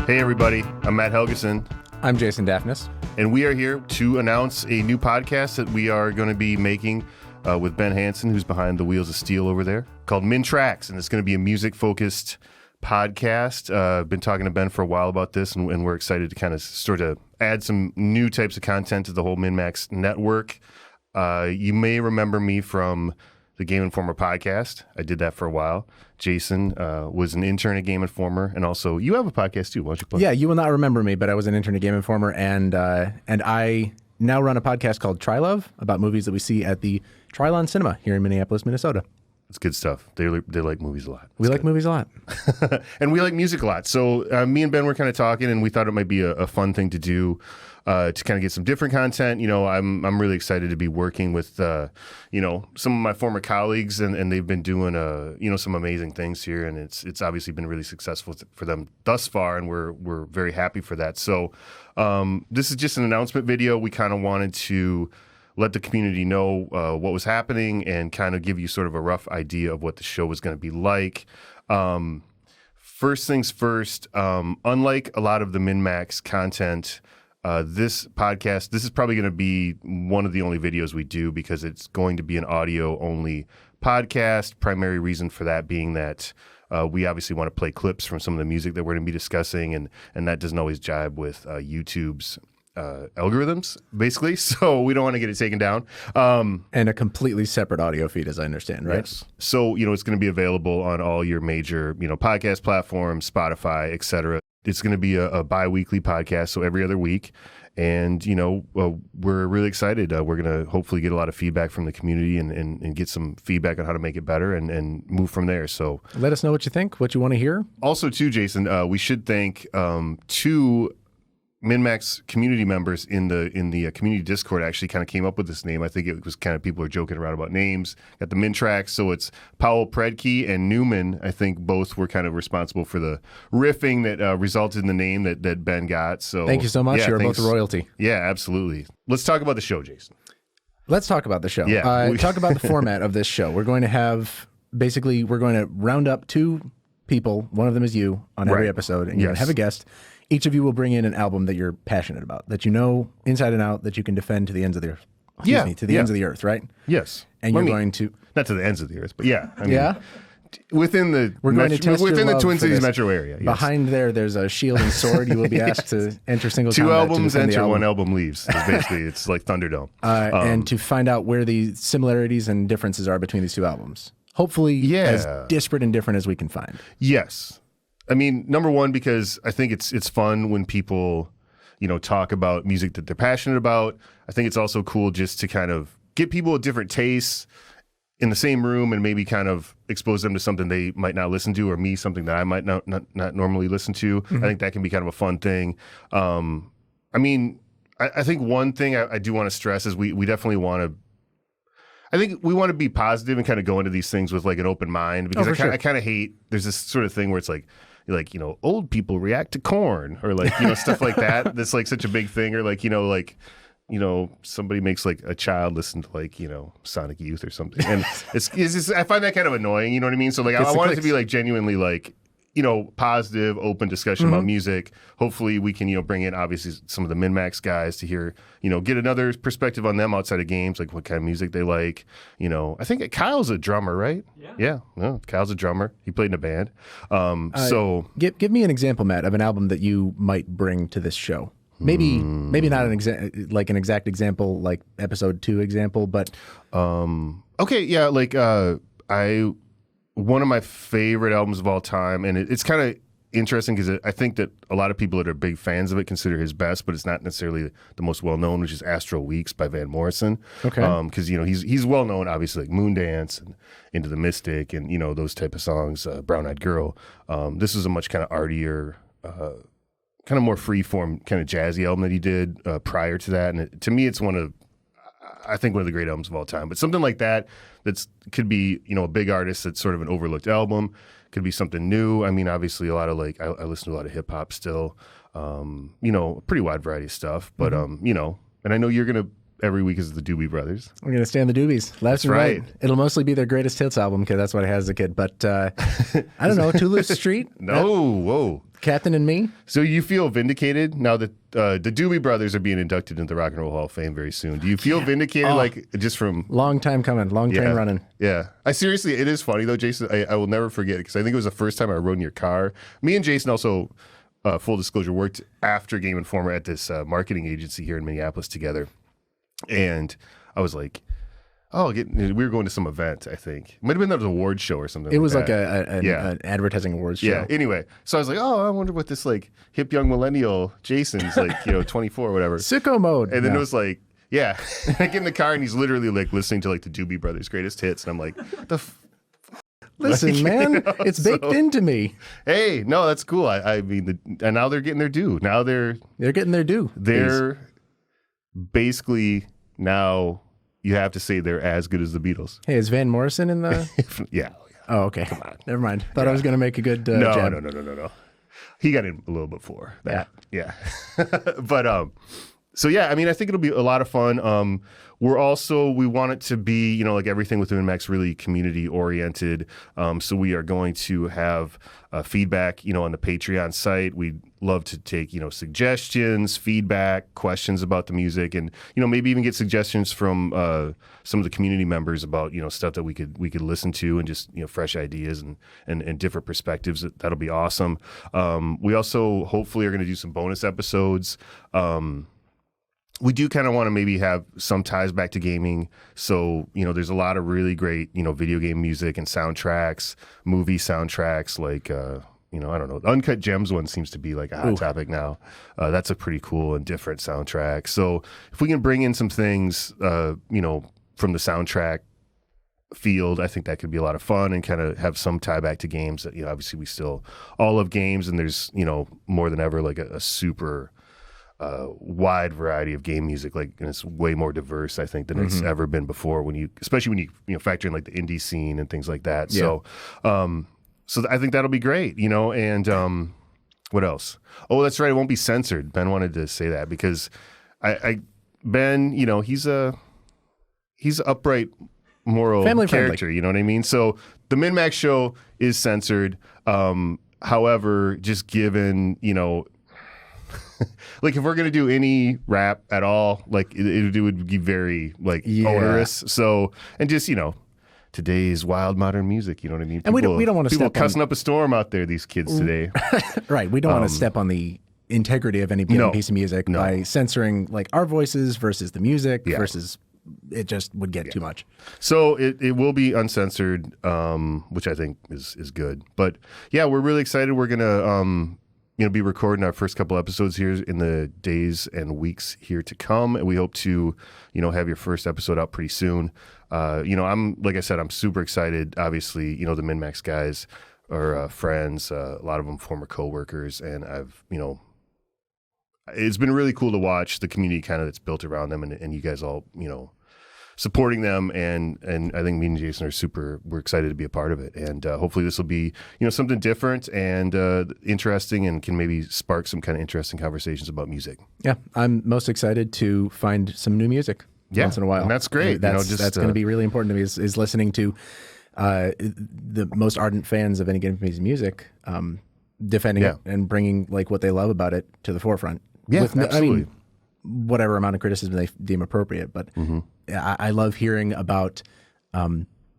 Hey everybody, I'm Matt Helgeson. I'm Jason Daphnis. And we are here to announce a new podcast that we are going to be making with Ben Hansen, who's behind the Wheels of Steel over there, called MinnTrax. And it's going to be a music-focused podcast. I've been talking to Ben for a while about this, and we're excited to kind of sort of add some new types of content to the whole MinnMax network. You may remember me from the Game Informer podcast. I did that for a while. Jason was an intern at Game Informer, and also you have a podcast too. Why don't you plug? Yeah, you will not remember me, but I was an intern at Game Informer, and I now run a podcast called Trilove about movies that we see at the Trilon Cinema here in Minneapolis, Minnesota. It's good stuff. They like movies a lot. We like movies a lot. And we like music a lot. So me and Ben were kind of talking, and we thought it might be a fun thing to do to kind of get some different content. You know, I'm really excited to be working with, some of my former colleagues, and they've been doing, some amazing things here, and it's obviously been really successful for them thus far, and we're very happy for that. So this is just an announcement video. We kind of wanted to let the community know what was happening and kind of give you sort of a rough idea of what the show was going to be like. First things first, unlike a lot of the MinnMax content, this podcast, this is probably going to be one of the only videos we do because it's going to be an audio-only podcast. Primary reason for that being that we obviously want to play clips from some of the music that we're going to be discussing, and that doesn't always jibe with YouTube's algorithms, basically, so we don't want to get it taken down. And a completely separate audio feed, as I understand, right? Yes. So, it's going to be available on all your major, podcast platforms, Spotify, etc. It's going to be a bi-weekly podcast, so every other week. And, we're really excited. We're going to hopefully get a lot of feedback from the community and get some feedback on how to make it better and move from there. So let us know what you think, what you want to hear. Also, too, Jason, we should thank two MinnMax community members in the community Discord actually kind of came up with this name. I think it was kind of people are joking around about names. Got the MinnTrax, so it's Powell Predke and Newman. I think both were kind of responsible for the riffing that resulted in the name that Ben got. So thank you so much. You're both royalty. Yeah, absolutely. Let's talk about the show, Jason. Let's talk about the show. Yeah, talk about the format of this show. We're going to have we're going to round up two people. One of them is you on every episode, and you're going to have a guest. Each of you will bring in an album that you're passionate about, that you know inside and out, that you can defend to the ends of the earth. To the ends of the earth, right? Yes. And you're going to... Not to the ends of the earth, but within the Twin Cities metro area. Yes. Behind there's a shield and sword. You will be asked to enter single Two combat. Albums enter, one album leaves. Basically, it's like Thunderdome. And to find out where the similarities and differences are between these two albums. Hopefully as disparate and different as we can find. Yes. I mean, number one, because I think it's fun when people, talk about music that they're passionate about. I think it's also cool just to kind of get people with different tastes in the same room and maybe kind of expose them to something they might not listen to, or me, something that I might not normally listen to. Mm-hmm. I think that can be kind of a fun thing. I think one thing I do want to stress is we definitely want to, I think we want to be positive and kind of go into these things with like an open mind, because I kind of hate, there's this sort of thing where it's like, old people react to Korn, or stuff like that. That's like such a big thing, or somebody makes like a child listen to Sonic Youth or something. And it's just, I find that kind of annoying, you know what I mean? So I want it to be like genuinely positive, open discussion about music. Hopefully we can, bring in obviously some of the MinnMax guys to hear, get another perspective on them outside of games, like what kind of music they like. I think Kyle's a drummer, right? Yeah. No, Kyle's a drummer. He played in a band. So give me an example, Matt, of an album that you might bring to this show. Maybe not an exact example, like episode 2 example, but okay, yeah, one of my favorite albums of all time, and it's kind of interesting because I think that a lot of people that are big fans of it consider his best, but it's not necessarily the most well-known, which is Astral Weeks by Van Morrison. Okay. Because, he's well-known, obviously, like Moondance and Into the Mystic and, those type of songs, Brown Eyed Girl. This is a much kind of artier, kind of more free-form, kind of jazzy album that he did prior to that. And to me, it's one of the great albums of all time. But something like that could be, a big artist that's sort of an overlooked album. Could be something new. I mean, obviously a lot of I listen to a lot of hip hop still, a pretty wide variety of stuff. But, and I know you're going to, every week is the Doobie Brothers. We're going to stay on the Doobies. That's right. It'll mostly be their greatest hits album because that's what I had as a kid. But I don't know, Toulouse Street? No, whoa. Captain and me. So you feel vindicated now that the Doobie Brothers are being inducted into the Rock and Roll Hall of Fame very soon? Do you feel vindicated, like just from long time coming, long train running? Yeah, I seriously, it is funny though, Jason. I will never forget it because I think it was the first time I rode in your car. Me and Jason also, full disclosure, worked after Game Informer at this marketing agency here in Minneapolis together, and I was like, oh, we were going to some event, I think. It might have been an award show or something. It was like an advertising awards show. Yeah, anyway. So I was like, oh, I wonder what this like hip young millennial Jason's like, 24 or whatever. Sicko mode. And then it was like, yeah. I get in the car and he's literally like listening to like the Doobie Brothers greatest hits. And I'm like, listen, man, it's baked into me. Hey, no, that's cool. I mean, and now they're getting their due. Now they're getting their due. They're basically now... You have to say they're as good as the Beatles. Hey, is Van Morrison in the... Yeah. Oh, okay. Come on. Never mind. Thought I was going to make a good jab. No. He got in a little before that. Yeah. But, so yeah, I mean, I think it'll be a lot of fun. We want it to be, like everything with MinnMax, really community oriented. So we are going to have feedback, on the Patreon site. We'd love to take, suggestions, feedback, questions about the music, and maybe even get suggestions from some of the community members about stuff that we could listen to, and just fresh ideas and different perspectives. That'll be awesome. We also hopefully are going to do some bonus episodes. We do kind of want to maybe have some ties back to gaming. So, there's a lot of really great, video game music and soundtracks, movie soundtracks, like, I don't know. The Uncut Gems one seems to be like a hot topic now. That's a pretty cool and different soundtrack. So if we can bring in some things, from the soundtrack field, I think that could be a lot of fun and kind of have some tie back to games that, obviously we still all love games, and there's, more than ever, like a super... wide variety of game music, and it's way more diverse, I think, than it's ever been before. Especially when you factor in like the indie scene and things like that. Yeah. So I think that'll be great, And what else? Oh, that's right, it won't be censored. Ben wanted to say that because Ben, he's an upright, moral family character. Friendly. You know what I mean? So the MinnMax show is censored. However, just given like if we're gonna do any rap at all, like it would be very onerous. So, and just today's wild modern music, you know what I mean? And we don't want to people step cussing up a storm out there. These kids today, right? We don't want to step on the integrity of any given piece of music by censoring like our voices versus the music versus. It just would get too much. So it will be uncensored, which I think is good. But yeah, we're really excited. We're gonna be recording our first couple episodes here in the days and weeks here to come. And we hope to, have your first episode out pretty soon. Like I said, I'm super excited. Obviously, the MinnMax guys are friends, a lot of them former coworkers. And I've, it's been really cool to watch the community kind of that's built around them, and you guys all, supporting them, and I think me and Jason we're excited to be a part of it, and hopefully this will be something different and interesting, and can maybe spark some kind of interesting conversations about music. Yeah, I'm most excited to find some new music once in a while, and that's great. That's going to be really important to me is listening to the most ardent fans of any given piece of music, defending it and bringing like what they love about it to the forefront. Yeah, absolutely. I mean, whatever amount of criticism they deem appropriate, but I love hearing about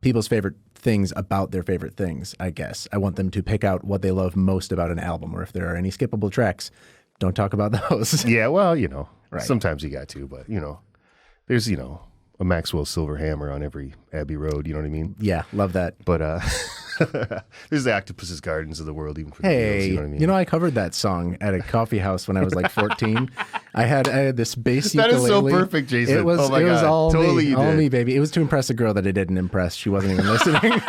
people's favorite things about their favorite things, I guess. I want them to pick out what they love most about an album, or if there are any skippable tracks, don't talk about those. Yeah, well, sometimes you got to, but, there's, a Maxwell Silver Hammer on every Abbey Road, you know what I mean? Yeah, love that. But there's the Octopus's Gardens of the world, even for the Beatles, you know what I mean? I covered that song at a coffee house when I was like 14. I had this bass ukulele. That is so perfect, Jason. It was, oh my it was God. all Totally me, all me, baby. It was to impress a girl that I didn't impress. She wasn't even listening.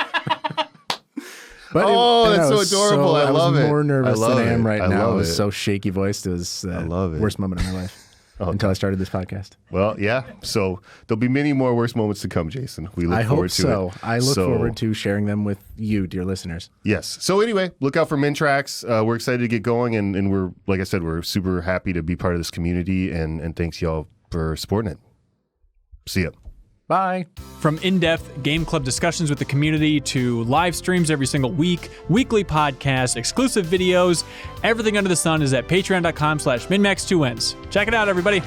But that's so adorable. I love it. I was more nervous than I am right now. It was it. so shaky voiced. It was the worst moment of my life. Until I started this podcast. Well, yeah. So there'll be many more worst moments to come, Jason. We look forward to it. I look forward to sharing them with you, dear listeners. Yes. So anyway, look out for MinnTrax. We're excited to get going, and we're, like I said, we're super happy to be part of this community, and thanks y'all for supporting it. See ya. Bye. From in-depth game club discussions with the community to live streams every single week, weekly podcasts, exclusive videos, everything under the sun is at patreon.com/MinnMax2Ns. Check it out, everybody.